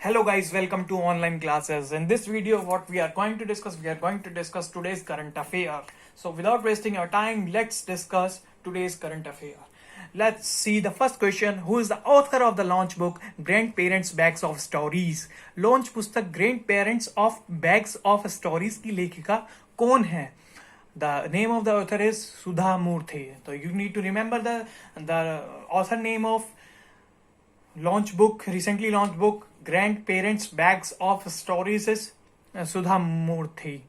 Hello guys, welcome to online classes. In this video, what we are going to discuss today's current affair. So without wasting your time, let's discuss today's current affair. Let's see the first question. Who is the author of the launch book Grandparents Bags of Stories? Launch पुस्तक Grandparents of Bags of Stories की लेखिका कौन है? The name of the author is Sudha Murthy. So you need to remember the author name of recently launched book Grandparents Bags of Stories is Sudha Murthy.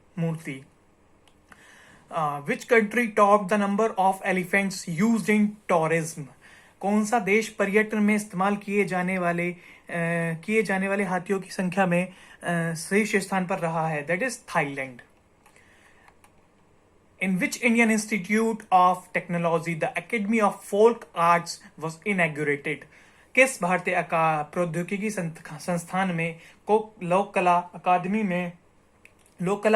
Which country topped the number of elephants used in tourism? कौन सा देश पर्यटन में इस्तेमाल किए जाने वाले हाथियों की संख्या में शीर्ष स्थान पर रहा है? That is Thailand. In which Indian Institute of Technology the Academy of Folk Arts was inaugurated? किस भारतीय प्रौद्योगिकी संस्थान में लोक कला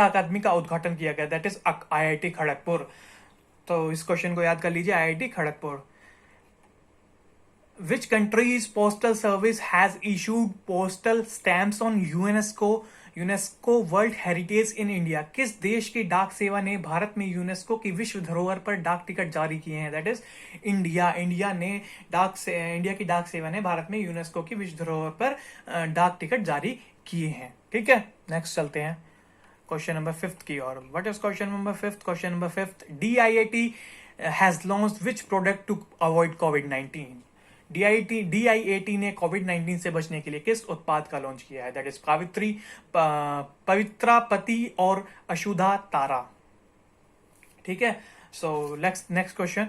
अकादमी का उद्घाटन किया गया? That is IIT Kharagpur. तो इस क्वेश्चन को याद कर लीजिए, IIT Kharagpur. Which countries postal service has issued postal stamps on UNESCO world heritage in India? किस देश की डाक सेवा ने भारत में यूनेस्को की विश्व धरोहर पर डाक टिकट जारी किए हैं? That is India. इंडिया की डाक सेवा ने भारत में यूनेस्को की विश्व धरोहर पर डाक टिकट जारी किए हैं. ठीक है, नेक्स्ट चलते हैं क्वेश्चन नंबर 5 की ओर. What is question number 5? Question number 5, DIAT has launched which product to avoid कोविड-19? DIAT ने कोविड-19 से बचने के लिए किस उत्पाद का लॉन्च किया है? दैट इज पवित्रा पति और अशुधा तारा. ठीक है, so next question.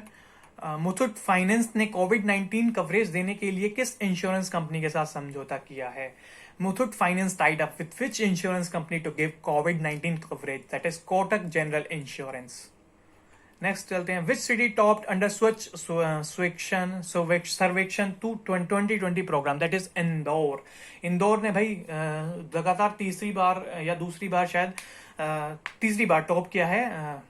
Muthoot finance ने कोविड-19 कवरेज देने के लिए किस इंश्योरेंस कंपनी के साथ समझौता किया है? Muthoot finance tied up with which insurance company to give कोविड-19 coverage? That is Kotak general insurance. Next चलते हैं. Which city topped under Swachh Survekshan 2020 programme? That is Indore. Indore ने भाई लगातार तीसरी बार टॉप किया है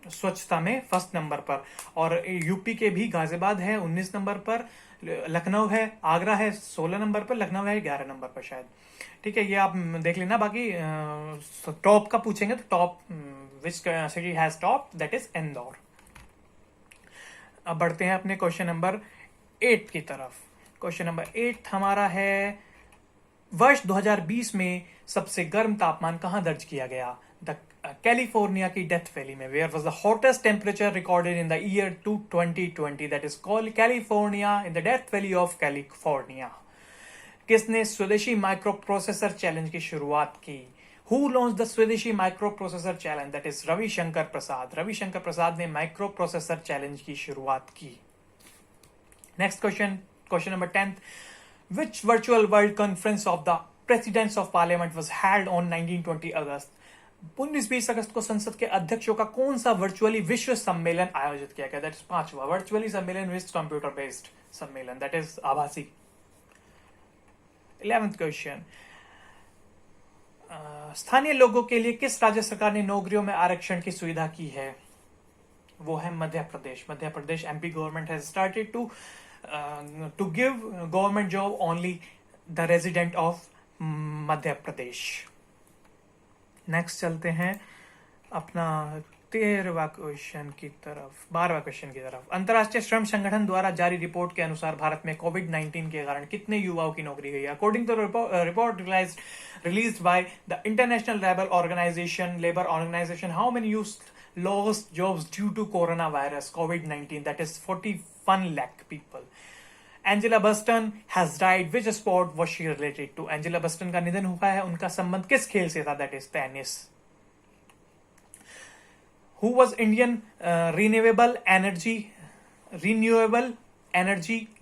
स्वच्छता में, फर्स्ट नंबर पर. और यूपी के भी गाजियाबाद है 19 नंबर पर, लखनऊ है, आगरा है 16 नंबर पर, लखनऊ है 11 नंबर पर शायद. ठीक है, ये आप देख लेना. बाकी टॉप का पूछेंगे तो top which city has top, that is Indore. अब बढ़ते हैं अपने क्वेश्चन नंबर 8 की तरफ. क्वेश्चन नंबर 8 हमारा है, वर्ष 2020 में सबसे गर्म तापमान कहां दर्ज किया गया? कैलिफोर्निया की डेथ वैली में. Where was the hottest temperature recorded in the year 2020? That is California, in the Death Valley of California. किसने स्वदेशी माइक्रो प्रोसेसर चैलेंज की शुरुआत की? Who launched the Swadeshi Microprocessor Challenge? That is Ravi Shankar Prasad. Ravi Shankar Prasad ने micro processor challenge की शुरुआत की. Next question number 10. Which virtual world conference of the presidents of parliament was held on 19-20 अगस्त? 19-20 अगस्त को संसद के अध्यक्षों का कौन सा वर्चुअली विश्व सम्मेलन आयोजित किया गया? दैट इज 5वां वर्चुअली सम्मेलन, विश्व कंप्यूटर बेस्ड सम्मेलन, दैट इज आभासी. 11th question. स्थानीय लोगों के लिए किस राज्य सरकार ने नौकरियों में आरक्षण की सुविधा की है? वो है Madhya Pradesh. MP government has started to give government job only the resident of Madhya Pradesh. Next चलते हैं अपना 12वां क्वेश्चन की तरफ. अंतर्राष्ट्रीय श्रम संगठन द्वारा जारी रिपोर्ट के अनुसार भारत में कोविड-19 के कारण कितने युवाओं की नौकरी गई? According to report released by the International Labour Organization, how many youth lost jobs due to coronavirus COVID-19? That is 41 lakh people. Angela Buston has died. Which sport was she related to? Angela Buston का निधन हुआ है, उनका संबंध किस खेल से था? That is tennis. Who was Indian Renewable Energy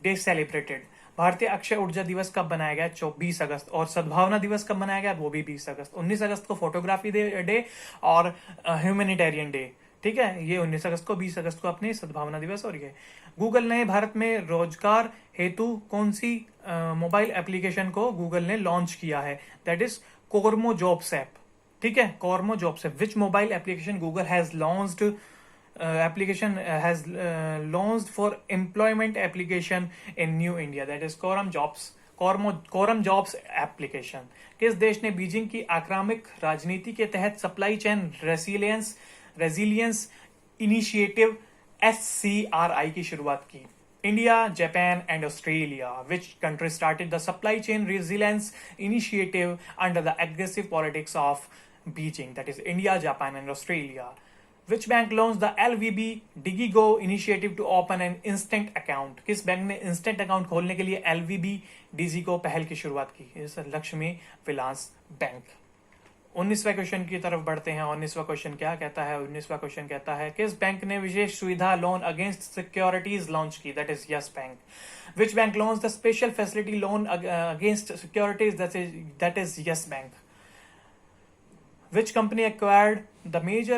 Day celebrated? भारतीय अक्षय ऊर्जा दिवस कब बनाया गया? 24 अगस्त. और सद्भावना दिवस कब मनाया गया? वो भी 20 अगस्त. 19 अगस्त को फोटोग्राफी डे और ह्यूमैनिटेरियन डे. ठीक है, ये 19 अगस्त को, 20 अगस्त को अपने सद्भावना दिवस. और ये गूगल ने भारत में रोजगार हेतु कौन सी मोबाइल एप्लीकेशन को गूगल ने लॉन्च किया है? That is Kormo jobs app. ठीक है, Kormo jobs app. Which mobile application Google has launched application has launched for employment application in New India, that is Quorum Quorum jobs application. किस देश ने Beijing की आक्रामक राजनीति के तहत supply chain resilience initiative SCRI की शुरुआत की? India, Japan and Australia. Which country started the supply chain resilience initiative under the aggressive politics of Beijing? That is India, Japan and Australia. Which bank launched the LVB DigiGo initiative to open an instant account? किस bank ने instant account खोलने के लिए LVB DigiGo पहल की शुरुआत की? इस लक्ष्मी विलास बैंक। 19वें क्वेश्चन की तरफ बढ़ते हैं। 19वां क्वेश्चन क्या कहता है? 19वां क्वेश्चन कहता है किस बैंक ने विशेष सुविधा लोन अगेंस्ट सिक्योरिटीज लॉन्च की? That is yes bank. Which bank launch the special facility loan against securities? That is yes bank. Which company acquired the major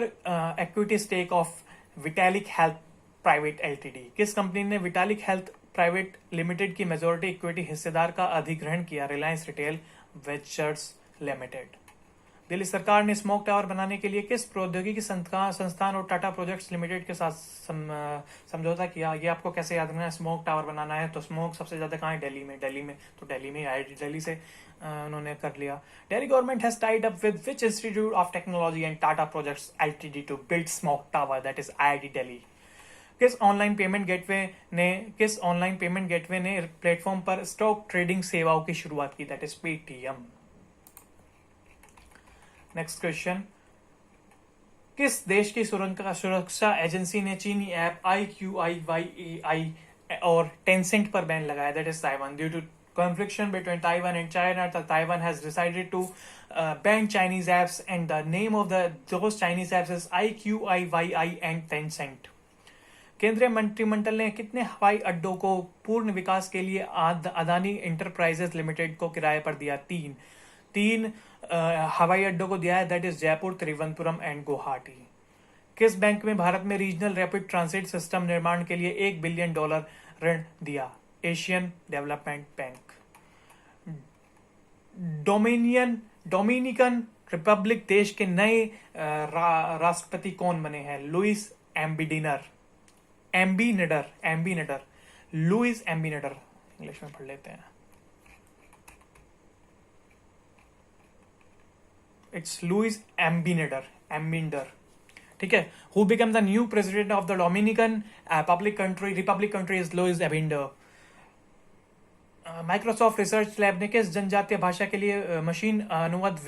equity stake of Vitalik Health Private Ltd? किस company ने Vitalik health private limited की majority equity हिस्सेदार का अधिग्रहण किया? Reliance retail ventures limited. Delhi सरकार ने smoke tower बनाने के लिए किस प्रौद्योगिकी संस्थान और टाटा प्रोजेक्ट्स लिमिटेड के साथ समझौता किया? ये आपको कैसे याद रखना है? स्मोक टावर बनाना है तो स्मोक सबसे ज्यादा कहाँ है? दिल्ली में। तो दिल्ली में IIT दिल्ली से उन्होंने कर लिया। Delhi government has tied up with which institute of technology and Tata projects LTD to build smoke tower? That is IIT Delhi. किस ऑनलाइन पेमेंट गेटवे ने प्लेटफॉर्म पर स्टॉक ट्रेडिंग सेवाओं की शुरुआत की? That is Paytm. Next question, किस देश की सुरक्षा एजेंसी ने चीनी ऐप IQIYAI और टेंसेंट पर बैन लगाया? That is Taiwan. Due to confliction between Taiwan and China, Taiwan has decided to ban Chinese apps, and the name of those Chinese apps is IQIYI and Tencent. केंद्रीय मंत्रिमंडल ने कितने हवाई अड्डों को पूर्ण विकास के लिए अदानी इंटरप्राइजेस लिमिटेड को किराए पर दिया? तीन हवाई अड्डों को दिया है। That is Jaipur, Thiruvananthapuram and Guwahati. किस बैंक में भारत में रीजनल रैपिड ट्रांजिट सिस्टम निर्माण के लिए $1 बिलियन ऋण दिया? Asian development bank. Dominican republic देश के नए राष्ट्रपति कौन बने हैं? Luis Abinader. Luis Abinader English में पढ़ लेते हैं। It's Luis Abinader. ठीक है। Who become the new president of the Dominican republic country is Luis Abinader. Microsoft research lab ने किस जनजातीय भाषा के लिए मशीन अनुवाद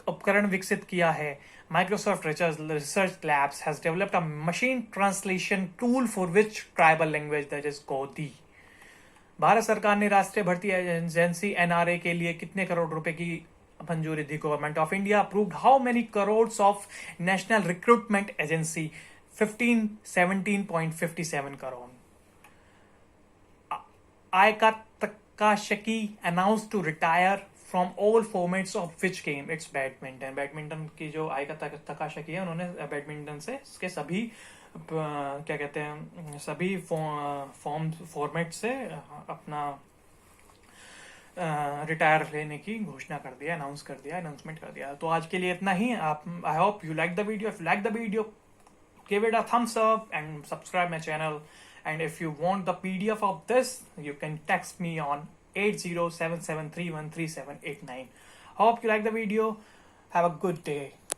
उपकरण विकसित किया है? Microsoft research labs has developed a machine translation tool for which tribal language? That is गोदी। भारत सरकार ने राष्ट्रीय भर्ती एजेंसी NRA के लिए कितने करोड़ रुपए की मंजूरी दी? Government of India approved how many crores of national recruitment agency? 17.57 crore. Ayaka Takahashi announced to retire from all formats of which game? It's badminton. Badminton की जो आयका तकाशकी है, उन्होंने बैडमिंटन से इसके सभी क्या कहते हैं, सभी फॉर्मेट से अपना रिटायर लेने की घोषणा कर दिया, अनाउंसमेंट कर दिया। तो आज के लिए इतना ही। I hope you like the video. If you like the video, give it a thumbs up and subscribe my channel. And if you want the PDF of this, you can text me on 8077313789. Hope you like the video. Have a good day.